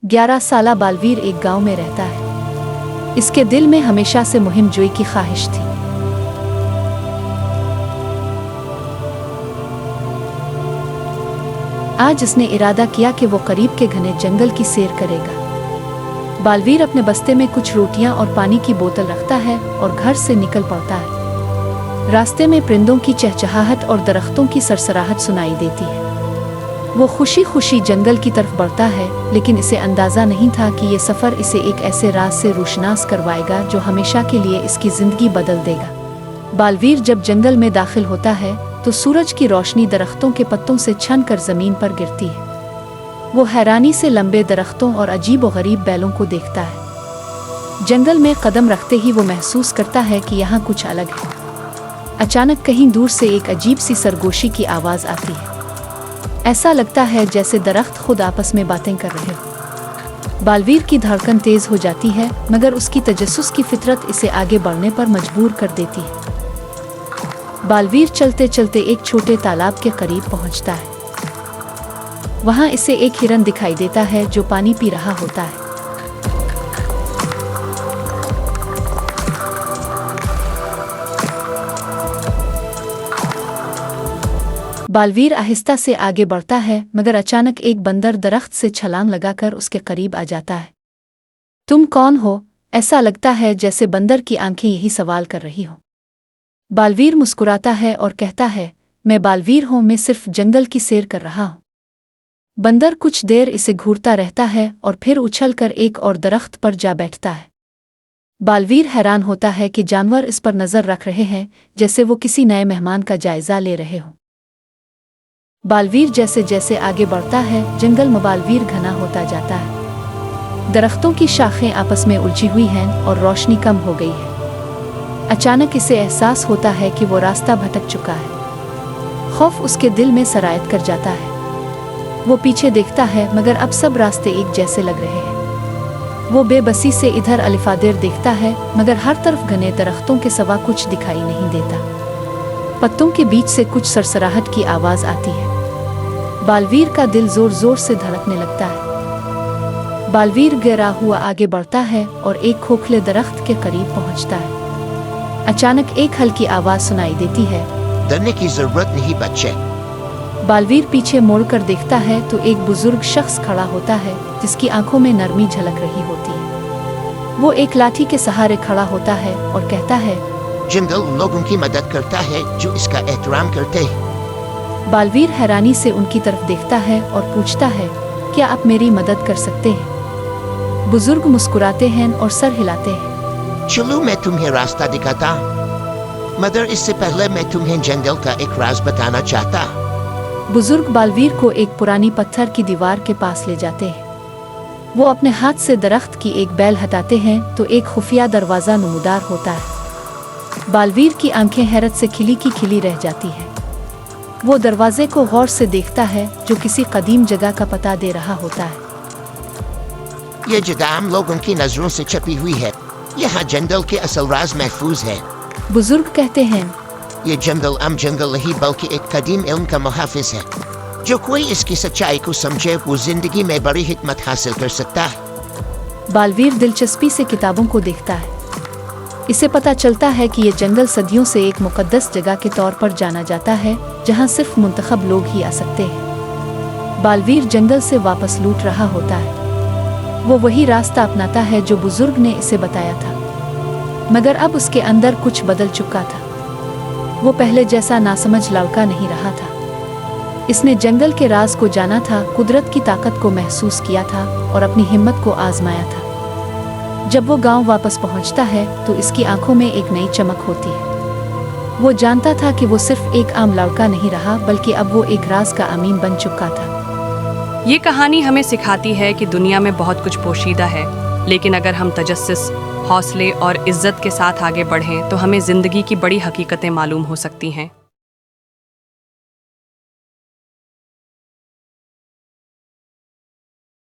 11 साला बालवीर एक गांव में रहता है। इसके दिल में हमेशा से मुहिम जोई की ख्वाहिश थी। आज इसने इरादा किया कि वो करीब के घने जंगल की सैर करेगा। बालवीर अपने बस्ते में कुछ रोटियां और पानी की बोतल रखता है और घर से निकल पड़ता है। रास्ते में परिंदों की चहचहाहट और दरख्तों की सरसराहट सुनाई देती है। वो खुशी खुशी जंगल की तरफ बढ़ता है, लेकिन इसे अंदाजा नहीं था कि ये सफ़र इसे एक ऐसे राज से रोशनास करवाएगा जो हमेशा के लिए इसकी ज़िंदगी बदल देगा। बालवीर जब जंगल में दाखिल होता है तो सूरज की रोशनी दरख्तों के पत्तों से छन कर ज़मीन पर गिरती है। वो हैरानी से लंबे दरख्तों और अजीब व गरीब बैलों को देखता है। जंगल में कदम रखते ही वो महसूस करता है कि यहाँ कुछ अलग है। अचानक कहीं दूर से एक अजीब सी सरगोशी की आवाज़ आती है। ऐसा लगता है जैसे दरख्त खुद आपस में बातें कर रहे हो। बालवीर की धड़कन तेज हो जाती है, मगर उसकी तजस्सुस की फितरत इसे आगे बढ़ने पर मजबूर कर देती है। बालवीर चलते चलते एक छोटे तालाब के करीब पहुंचता है। वहां इसे एक हिरन दिखाई देता है जो पानी पी रहा होता है। बालवीर आहिस्ता से आगे बढ़ता है, मगर अचानक एक बंदर दरख्त से छलांग लगाकर उसके करीब आ जाता है। तुम कौन हो? ऐसा लगता है जैसे बंदर की आंखें यही सवाल कर रही हो। बालवीर मुस्कुराता है और कहता है, मैं बालवीर हूँ, मैं सिर्फ जंगल की सैर कर रहा हूँ। बंदर कुछ देर इसे घूरता रहता है और फिर उछलकर एक और दरख्त पर जा बैठता है। बालवीर हैरान होता है कि जानवर इस पर नजर रख रहे हैं, जैसे वो किसी नए मेहमान का जायजा ले रहे हों। बालवीर जैसे जैसे आगे बढ़ता है, जंगल में बालवीर घना होता जाता है। दरख्तों की शाखें आपस में उलझी हुई हैं और रोशनी कम हो गई है। अचानक इसे एहसास होता है कि वो रास्ता भटक चुका है। खौफ उसके दिल में सरायत कर जाता है। वो पीछे देखता है, मगर अब सब रास्ते एक जैसे लग रहे हैं। वो बेबसी से इधर अलिफादेर देखता है, मगर हर तरफ घने दरख्तों के सिवा कुछ दिखाई नहीं देता। पत्तों के बीच से कुछ सरसराहट की आवाज़ आती है। बालवीर का दिल जोर जोर से धड़कने लगता है। बालवीर गिरा हुआ आगे बढ़ता है और एक खोखले दरख्त के करीब पहुंचता है। अचानक एक हल्की आवाज़ सुनाई देती है, डरने की जरूरत नहीं बच्चे। बालवीर पीछे मुड़कर देखता है तो एक बुजुर्ग शख्स खड़ा होता है, जिसकी आंखों में नरमी झलक रही होती है। वो एक लाठी के सहारे खड़ा होता है और कहता है, जंगल उन लोगों की मदद करता है जो इसका एहतराम करते हैं। बालवीर हैरानी से उनकी तरफ देखता है और पूछता है, क्या आप मेरी मदद कर सकते हैं? बुजुर्ग मुस्कुराते हैं और सर हिलाते हैं। चलो मैं तुम्हें रास्ता दिखाता, मगर इससे पहले मैं तुम्हें जंगल का एक राज बताना चाहता। बुजुर्ग बालवीर को एक पुरानी पत्थर की दीवार के पास ले जाते हैं। वो अपने हाथ से दरख्त की एक बेल हटाते हैं तो एक खुफिया दरवाज़ा नमूदार होता है। बालवीर की आंखें हैरत से खिली की खिली रह जाती है। वो दरवाजे को गौर से देखता है, जो किसी कदीम जगह का पता दे रहा होता है। ये जगह आम लोगों की नजरों से छपी हुई है। यहाँ जंगल के असल राज महफूज है। बुजुर्ग कहते हैं, ये जंगल आम जंगल नहीं बल्कि एक कदीम इल्म का मुहाफिज है। जो कोई इसकी सच्चाई को समझे वो जिंदगी में बड़ी हिकमत हासिल कर सकता है। बालवीर दिलचस्पी से किताबों को देखता है। इसे पता चलता है कि ये जंगल सदियों से एक मुकद्दस जगह के तौर पर जाना जाता है, जहाँ सिर्फ मुंतखब लोग ही आ सकते हैं। बालवीर जंगल से वापस लौट रहा होता है। वो वही रास्ता अपनाता है जो बुजुर्ग ने इसे बताया था, मगर अब उसके अंदर कुछ बदल चुका था। वो पहले जैसा नासमझ लड़का नहीं रहा था। इसने जंगल के राज को जाना था, कुदरत की ताकत को महसूस किया था और अपनी हिम्मत को आजमाया था। जब वो गांव वापस पहुंचता है तो इसकी आंखों में एक नई चमक होती है। वो जानता था कि वो सिर्फ एक आम लड़का नहीं रहा, बल्कि अब वो एक राज का अमीन बन चुका था। ये कहानी हमें सिखाती है कि दुनिया में बहुत कुछ पोशीदा है, लेकिन अगर हम तजस्सुस, हौसले और इज्जत के साथ आगे बढ़ें तो हमें ज़िंदगी की बड़ी हकीकतें मालूम हो सकती हैं।